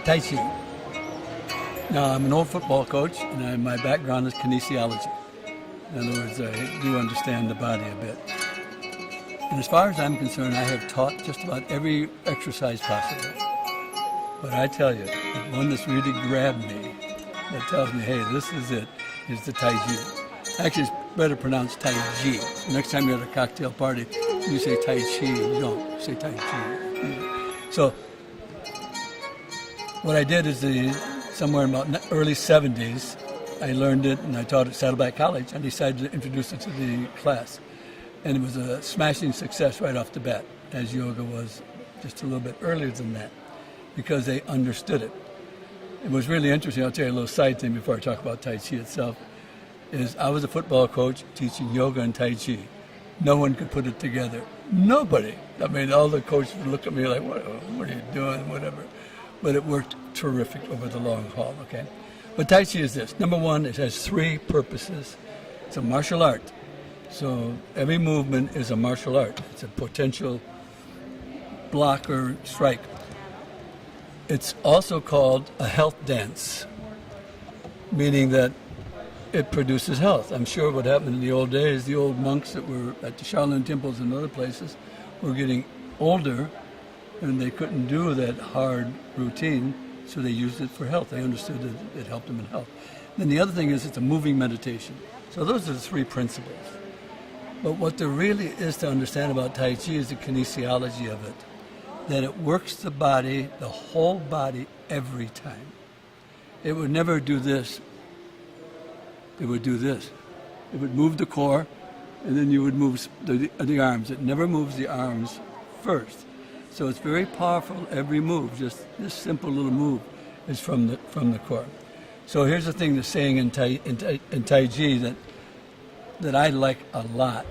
Taiji. Now, I'm an old football coach, and my background is kinesiology. In other words, I do understand the body a bit. And as far as I'm concerned, I have taught just about every exercise possible. But I tell you, the one that's really grabbed me, that tells me, hey, this is it, is the Taiji. Actually, it's better pronounced Taiji. So next time you're at a cocktail party, you say Taiji, you don't say Taiji. So what I did is somewhere in about early 70s, I learned it and I taught at Saddleback College and decided to introduce it to the class. And it was a smashing success right off the bat, as yoga was just a little bit earlier than that, because they understood it. It was really interesting. I'll tell you a little side thing before I talk about Tai Chi itself, is I was a football coach teaching yoga and Tai Chi. No one could put it together. Nobody. I mean, all the coaches would look at me like, what are you doing, whatever. But it worked terrific over the long haul, okay? But Tai Chi is this. Number one, it has three purposes. It's a martial art. So every movement is a martial art. It's a potential block or strike. It's also called a health dance, meaning that it produces health. I'm sure what happened in the old days, the old monks that were at the Shaolin temples and other places were getting older and they couldn't do that hard routine, so they used it for health. They understood that it helped them in health. Then the other thing is it's a moving meditation. So those are the three principles. But what there really is to understand about Tai Chi is the kinesiology of it, that it works the body, the whole body, every time. It would never do this. It would do this. It would move the core, and then you would move the arms. It never moves the arms first. So it's very powerful, every move. Just this simple little move is from the core. So here's the thing, the saying in Taiji that I like a lot.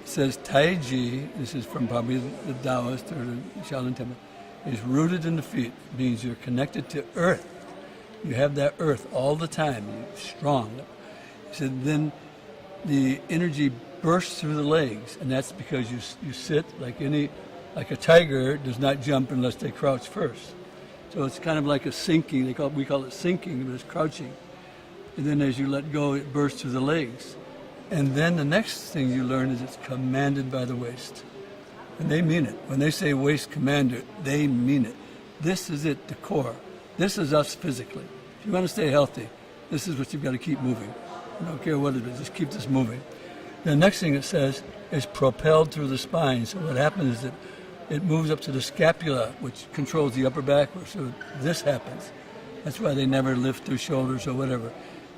It says Taiji, this is from probably the Taoist or the Shaolin Temple, is rooted in the feet. It means you're connected to earth. You have that earth all the time. You're strong. He said then the energy bursts through the legs, and that's because you sit like a tiger does not jump unless they crouch first. So it's kind of like a sinking. We call it sinking, but it's crouching. And then as you let go, it bursts through the legs. And then the next thing you learn is it's commanded by the waist. And they mean it. When they say waist commander, they mean it. This is it, the core. This is us physically. If you want to stay healthy, this is what you've got to keep moving. I don't care what it is, just keep this moving. The next thing it says is propelled through the spine. So what happens is that it moves up to the scapula, which controls the upper back, so this happens. That's why they never lift their shoulders or whatever.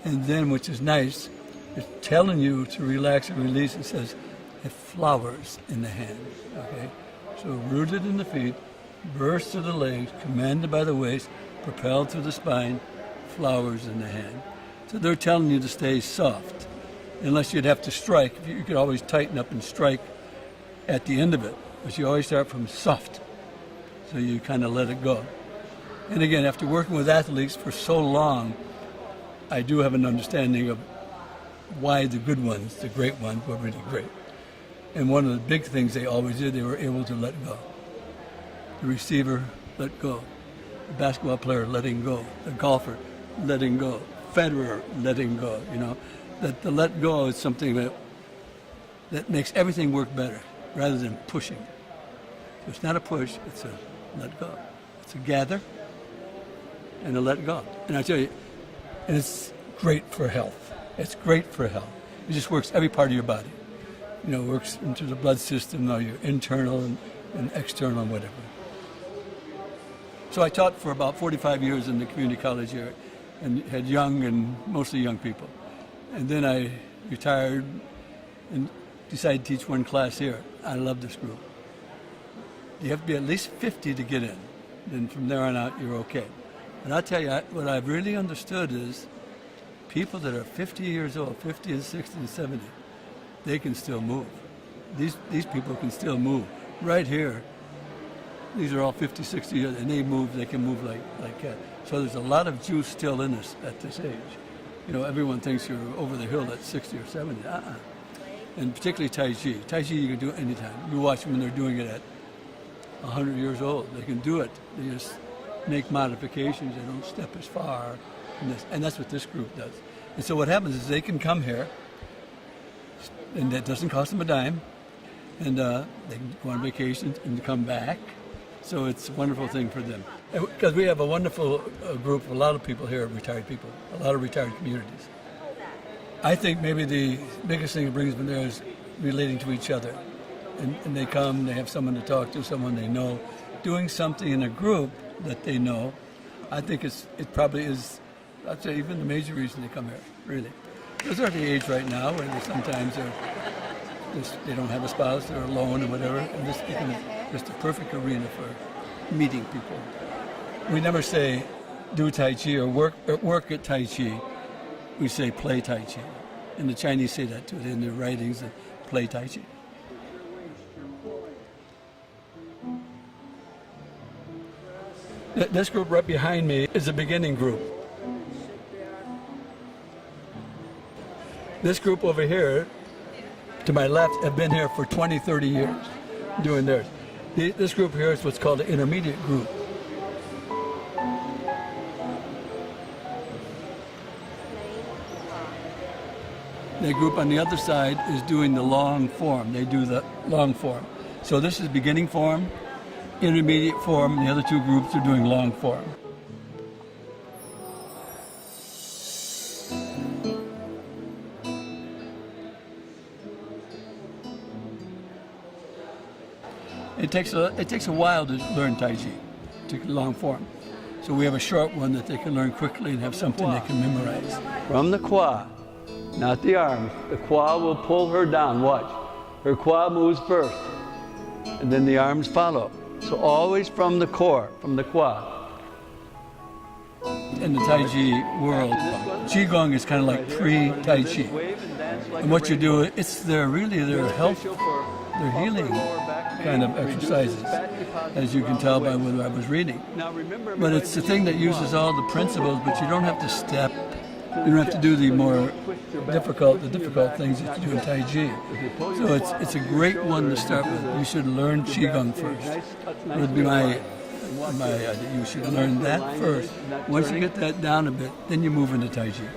And then, which is nice, it's telling you to relax and release. It says it flowers in the hand, okay? So rooted in the feet, bursts through the legs, commanded by the waist, propelled through the spine, flowers in the hand. So they're telling you to stay soft, unless you'd have to strike. You could always tighten up and strike at the end of it, but you always start from soft, so you kind of let it go. And again, after working with athletes for so long, I do have an understanding of why the good ones, the great ones, were really great. And one of the big things they always did, they were able to let go. The receiver let go. The basketball player letting go. The golfer letting go. Federer letting go. You know, that the let go is something that makes everything work better rather than pushing. So it's not a push, it's a let go. It's a gather and a let go. And I tell you, and it's great for health. It's great for health. It just works every part of your body. You know, it works into the blood system, or your internal and external and whatever. So I taught for about 45 years in the community college here and had young and mostly young people. And then I retired and decided to teach one class here. I love this group. You have to be at least 50 to get in. Then from there on out, you're okay. And I'll tell you, what I've really understood is people that are 50 years old, 50 and 60 and 70, they can still move. These people can still move. Right here, these are all 50, 60 years, and they can move like that. So there's a lot of juice still in us at this age. You know, everyone thinks you're over the hill at 60 or 70. And particularly Tai Chi. Tai Chi you can do it anytime. You watch them when they're doing it at 100 years old. They can do it. make modifications. They don't step as far. And that's what this group does. And so what happens is they can come here, and it doesn't cost them a dime, and they can go on vacation and come back. So it's a wonderful thing for them. Because we have a wonderful group, a lot of people here, retired people, a lot of retired communities. I think maybe the biggest thing that brings them there is relating to each other. And they come, they have someone to talk to, someone they know. Doing something in a group that they know, I think it probably is, I'd say, even the major reason they come here, really. Because they're at the age right now where they don't have a spouse, they're alone or whatever, and this becomes just a perfect arena for meeting people. We never say do Tai Chi or work at Tai Chi. We say play Tai Chi. And the Chinese say that too in their writings, play Tai Chi. This group right behind me is a beginning group. This group over here, to my left, have been here for 20, 30 years doing theirs. This group here is what's called an intermediate group. The group on the other side is doing the long form. They do the long form. So this is beginning form, intermediate form, and the other two groups are doing long form. It takes a while to learn Tai Chi, to long form. So we have a short one that they can learn quickly and have something they can memorize. From the Kwa, not the arms. The Kwa will pull her down. Watch. Her Kwa moves first, and then the arms follow. So always from the core, from the Kwa. In the Taiji world, Qigong is kind of like pre-Tai Chi. And what you do, it's their health, their healing kind of exercises, as you can tell by what I was reading. But it's the thing that uses all the principles, but you don't have to step. You don't have to do the more difficult things that you do in Tai Chi. So it's a great one to start with. You should learn Qigong first. It would be my idea. You should learn that first. Once you get that down a bit, then you move into Tai Chi.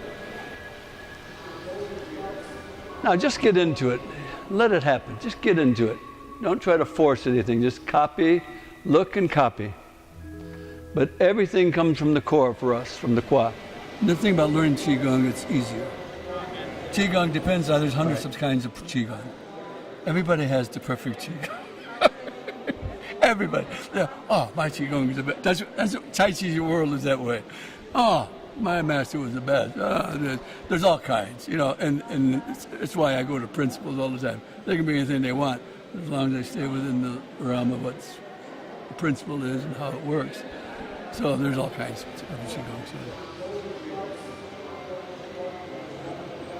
Now just get into it. Let it happen. Just get into it. Don't try to force anything. Just copy, look and copy. But everything comes from the core for us, from the Kwa. The thing about learning Qigong, it's easier. Qigong depends on, there's hundreds of kinds of Qigong. Everybody has the perfect Qigong. Everybody. Yeah. Oh, my Qigong is the best. That's Tai Chi's world is that way. Oh, my master was the best. There's all kinds, and it's why I go to principles all the time. They can be anything they want, as long as they stay within the realm of what the principle is and how it works. So there's all kinds of Qigong.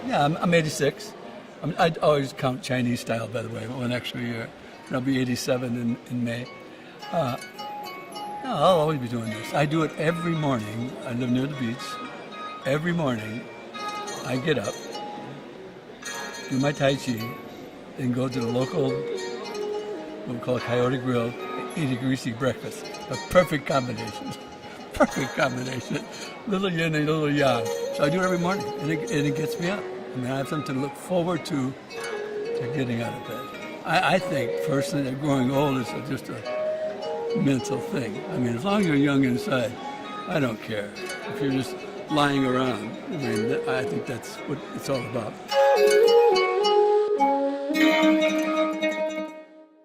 Yeah, I'm 86. I always count Chinese style, by the way, one extra year. I'll be 87 in May. I'll always be doing this. I do it every morning. I live near the beach. Every morning, I get up, do my Tai Chi, then go to the local, what we call Coyote Grill, eat a greasy breakfast. A perfect combination. Perfect combination. Little yin and little yang. So I do it every morning, and it gets me up. I mean, I have something to look forward to getting out of bed. I think, personally, that growing old is just a mental thing. I mean, as long as you're young inside, I don't care. If you're just lying around, I mean, I think that's what it's all about.